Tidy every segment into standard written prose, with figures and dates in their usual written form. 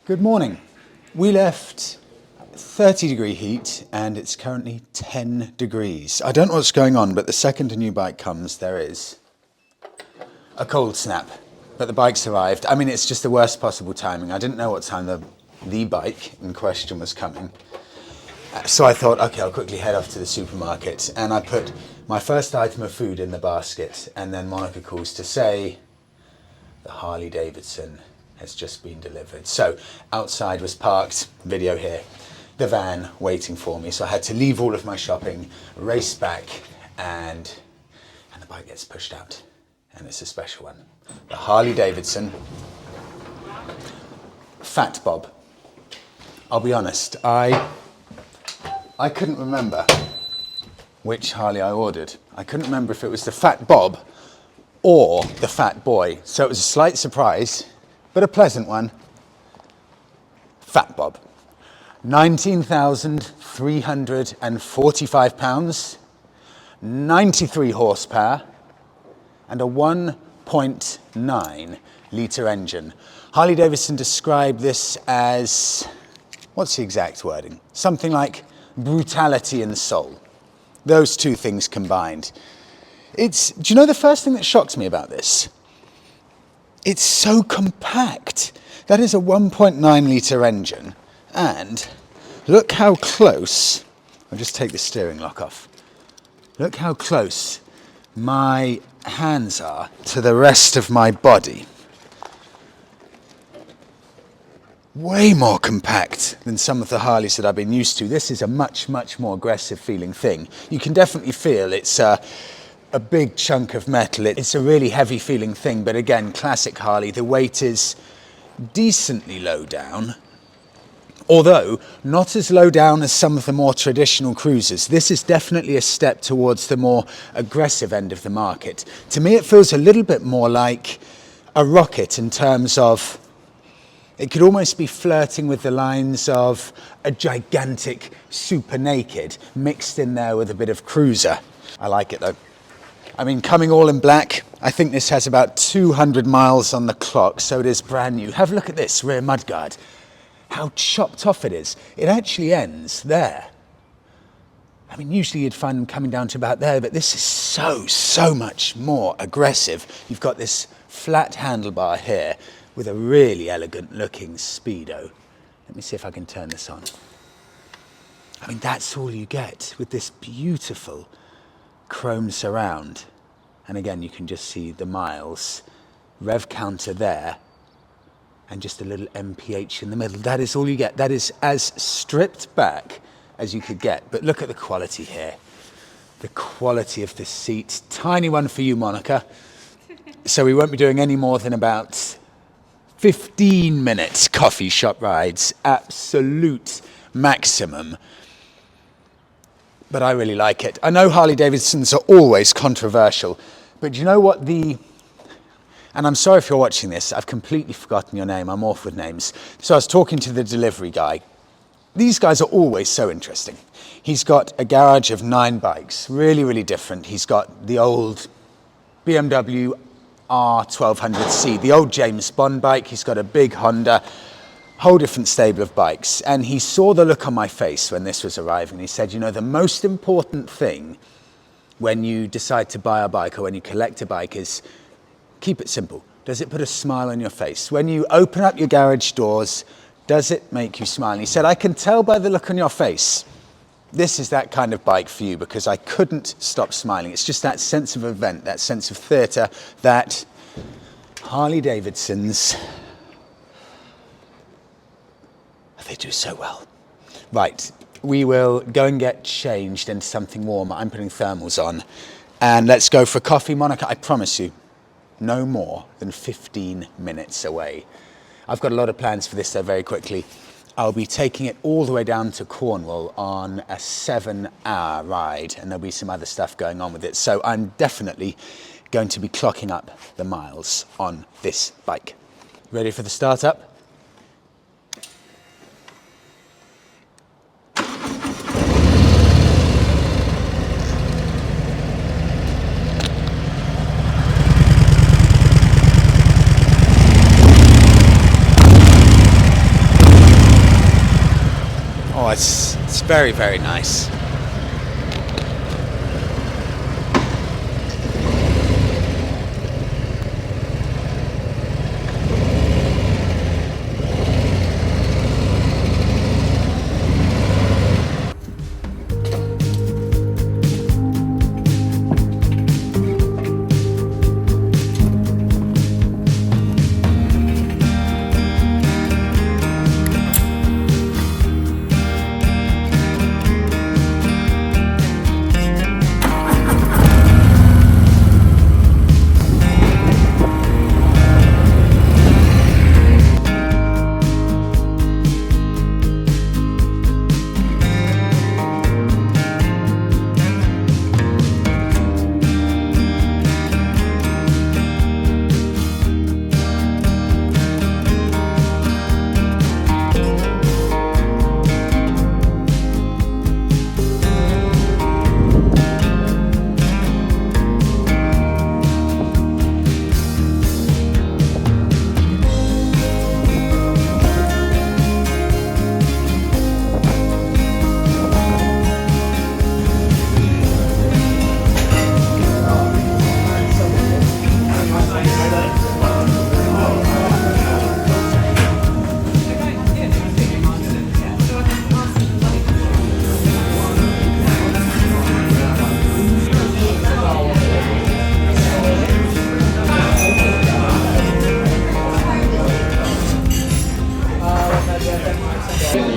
Good morning. We left 30-degree heat and it's currently 10 degrees. I don't know what's going on, but the second a new bike comes, there is a cold snap. But the bike's arrived. I mean, it's just the worst possible timing. I didn't know what time the bike in question was coming. So I thought, okay, I'll quickly head off to the supermarket. And I put my first item of food in the basket. And then Monika calls to say the Harley Davidson has just been delivered. So outside was parked, video here, the van waiting for me. So I had to leave all of my shopping, race back, and the bike gets pushed out. And it's a special one. The Harley Davidson Fat Bob. I'll be honest, I couldn't remember which Harley I ordered. I couldn't remember if it was the Fat Bob or the Fat Boy. So it was a slight surprise, but a pleasant one. Fat Bob. 19,345 pounds, 93 horsepower, and a 1.9 litre engine. Harley Davidson described this as, what's the exact wording? Something like brutality and soul. Those two things combined. Do you know the first thing that shocked me about this? It's so compact. That is a 1.9 litre engine. And look how close, I'll just take the steering lock off. Look how close my hands are to the rest of my body. Way more compact than some of the Harleys that I've been used to. This is a much, much more aggressive feeling thing. You can definitely feel it's a big chunk of metal. It's a really heavy feeling thing, but again, classic Harley. The weight is decently low down, although not as low down as some of the more traditional cruisers. This is definitely a step towards the more aggressive end of the market. To me, it feels a little bit more like a rocket in terms of, it could almost be flirting with the lines of a gigantic super naked mixed in there with a bit of cruiser. I like it though. I mean, coming all in black, I think this has about 200 miles on the clock, so it is brand new. Have a look at this rear mudguard. How chopped off it is. It actually ends there. I mean, usually you'd find them coming down to about there, but this is so much more aggressive. You've got this flat handlebar here with a really elegant looking speedo. Let me see if I can turn this on. I mean, that's all you get with this beautiful chrome surround. And again, you can just see the miles, rev counter there, and just a little MPH in the middle. That is all you get. That is as stripped back as you could get. But look at the quality here. The quality of the seat. Tiny one for you, Monika. So we won't be doing any more than about 15 minutes coffee shop rides. Absolute maximum. But I really like it. I know Harley Davidsons are always controversial, but you know what and I'm sorry if you're watching this, I've completely forgotten your name, I'm off with names. So I was talking to the delivery guy. These guys are always so interesting. He's got a garage of 9 bikes, really different. He's got the old BMW R1200C, the old James Bond bike. He's got a big Honda, whole different stable of bikes. And he saw the look on my face when this was arriving. He said, you know, the most important thing when you decide to buy a bike or when you collect a bike is keep it simple. Does it put a smile on your face? When you open up your garage doors, does it make you smile? And he said, I can tell by the look on your face. This is that kind of bike for you because I couldn't stop smiling. It's just that sense of event, that sense of theatre, that Harley Davidsons, they do so well. Right, we will go and get changed into something warmer. I'm putting thermals on. And let's go for coffee. Monika, I promise you, no more than 15 minutes away. I've got a lot of plans for this though very quickly. I'll be taking it all the way down to Cornwall on a 7-hour ride, and there'll be some other stuff going on with it. So I'm definitely going to be clocking up the miles on this bike. Ready for the startup? it's very, very nice.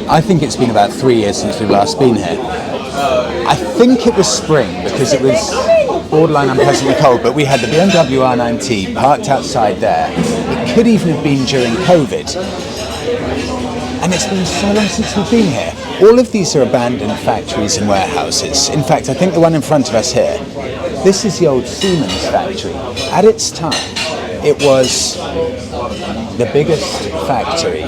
I think it's been about 3 years since we've last been here. I think it was spring because it was borderline unpleasantly cold, but we had the BMW R9T parked outside there. It could even have been during COVID. And it's been so long since we've been here. All of these are abandoned factories and warehouses. In fact, I think the one in front of us here, this is the old Siemens factory. At its time, it was the biggest factory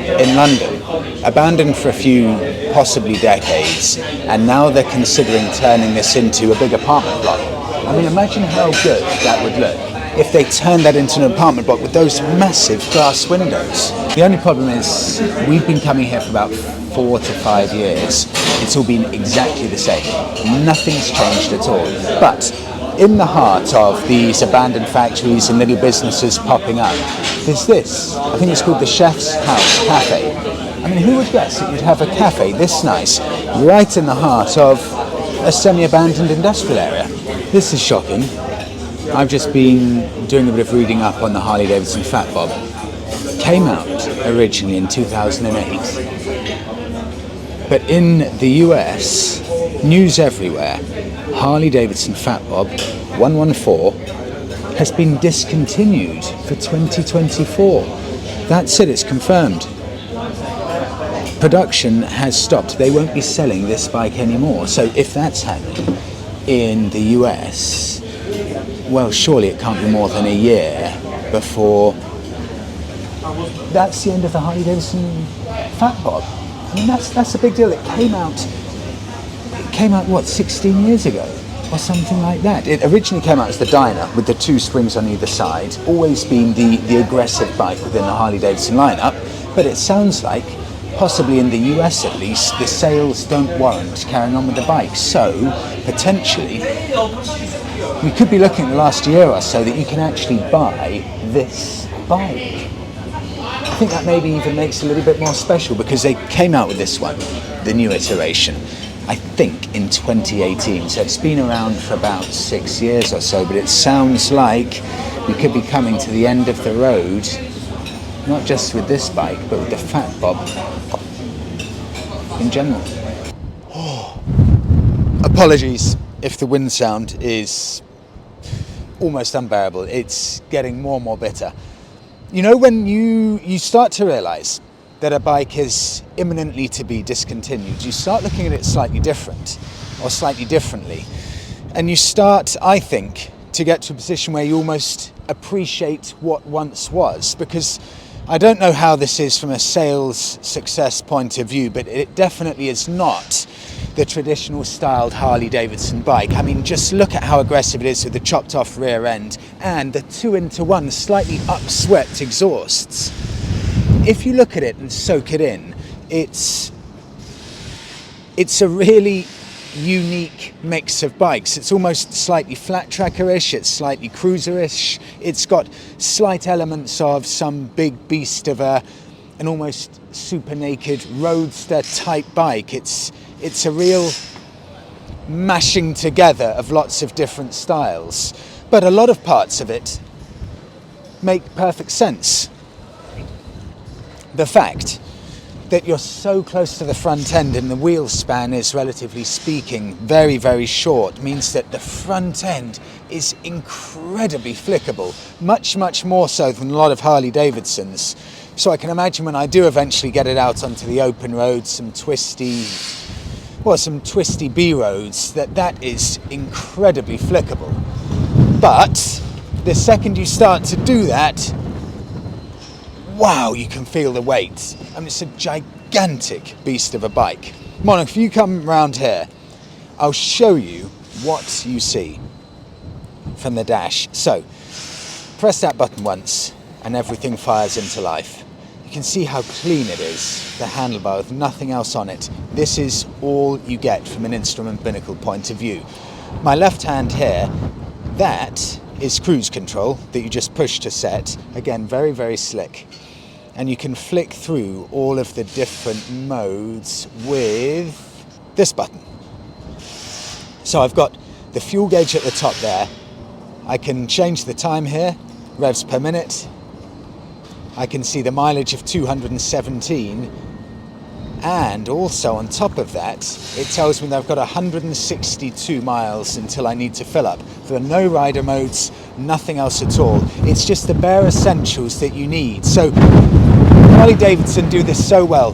in London, abandoned for a few, possibly decades, and now they're considering turning this into a big apartment block. I mean, imagine how good that would look if they turned that into an apartment block with those massive glass windows. The only problem is we've been coming here for about 4 to 5 years. It's all been exactly the same. Nothing's changed at all. But in the heart of these abandoned factories and little businesses popping up, there's this. I think it's called the Chef's House Cafe. I mean, who would guess that you'd have a cafe this nice right in the heart of a semi-abandoned industrial area? This is shocking. I've just been doing a bit of reading up on the Harley Davidson Fat Bob. Came out originally in 2008. But in the US, news everywhere, Harley Davidson Fat Bob 114 has been discontinued for 2024. That's it, it's confirmed. Production has stopped. They won't be selling this bike anymore. So if that's happening in the US, well, surely it can't be more than a year before that's the end of the Harley Davidson Fat Bob. I mean, that's a big deal. It came out, what, 16 years ago? Or something like that. It originally came out as the Dyna with the 2 springs on either side, always been the aggressive bike within the Harley Davidson lineup, but it sounds like, possibly in the US at least, the sales don't warrant carrying on with the bike. So, potentially, we could be looking at the last year or so that you can actually buy this bike. I think that maybe even makes it a little bit more special because they came out with this one, the new iteration, I think in 2018, so it's been around for about 6 years or so, but it sounds like we could be coming to the end of the road, not just with this bike, but with the Fat Bob in general. Oh. Apologies if the wind sound is almost unbearable. It's getting more and more bitter. You know, when you start to realise that a bike is imminently to be discontinued, you start looking at it slightly different, or slightly differently. And you start, I think, to get to a position where you almost appreciate what once was. Because I don't know how this is from a sales success point of view, but it definitely is not the traditional styled Harley Davidson bike. I mean, just look at how aggressive it is with the chopped off rear end and the 2-into-1 slightly upswept exhausts. If you look at it and soak it in, it's It's a really unique mix of bikes. It's almost slightly flat tracker-ish, it's slightly cruiser-ish, it's got slight elements of some big beast of an almost super naked roadster type bike. It's a real mashing together of lots of different styles, but a lot of parts of it make perfect sense. The fact that you're so close to the front end and the wheel span is, relatively speaking, very, very short means that the front end is incredibly flickable, much, much more so than a lot of Harley Davidsons. So I can imagine when I do eventually get it out onto the open roads, some twisty B roads, that is incredibly flickable. But the second you start to do that, wow, you can feel the weight. I mean, it's a gigantic beast of a bike. Monika, if you come round here, I'll show you what you see from the dash. So, press that button once and everything fires into life. You can see how clean it is, the handlebar with nothing else on it. This is all you get from an instrument binnacle point of view. My left hand here, that is cruise control that you just push to set. Again, very, very slick. And you can flick through all of the different modes with this button. So I've got the fuel gauge at the top there. I can change the time here, revs per minute. I can see the mileage of 217. And also on top of that, it tells me that I've got 162 miles until I need to fill up. There are no rider modes, nothing else at all. It's just the bare essentials that you need. So Harley Davidson do this so well.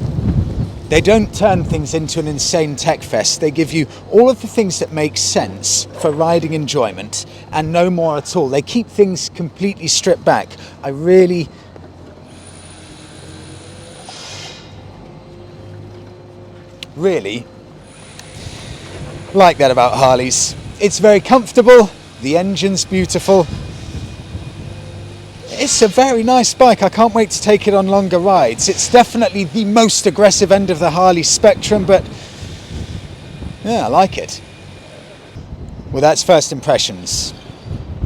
They don't turn things into an insane tech fest. They give you all of the things that make sense for riding enjoyment and no more at all. They keep things completely stripped back. I really like that about Harleys. It's very comfortable, the engine's beautiful. It's a very nice bike. I can't wait to take it on longer rides. It's definitely the most aggressive end of the Harley spectrum, but yeah, I like it. Well, that's first impressions.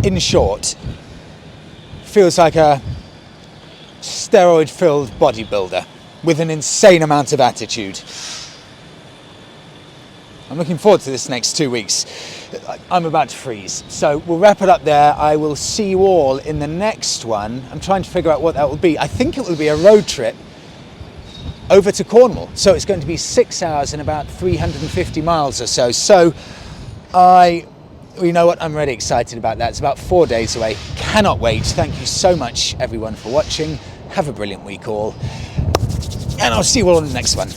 In short, feels like a steroid-filled bodybuilder with an insane amount of attitude. I'm looking forward to this next 2 weeks. I'm about to freeze. So we'll wrap it up there. I will see you all in the next one. I'm trying to figure out what that will be. I think it will be a road trip over to Cornwall. So it's going to be 6 hours and about 350 miles or so. So you know what, I'm really excited about that. It's about 4 days away. Cannot wait. Thank you so much, everyone, for watching. Have a brilliant week all. And I'll see you all in the next one.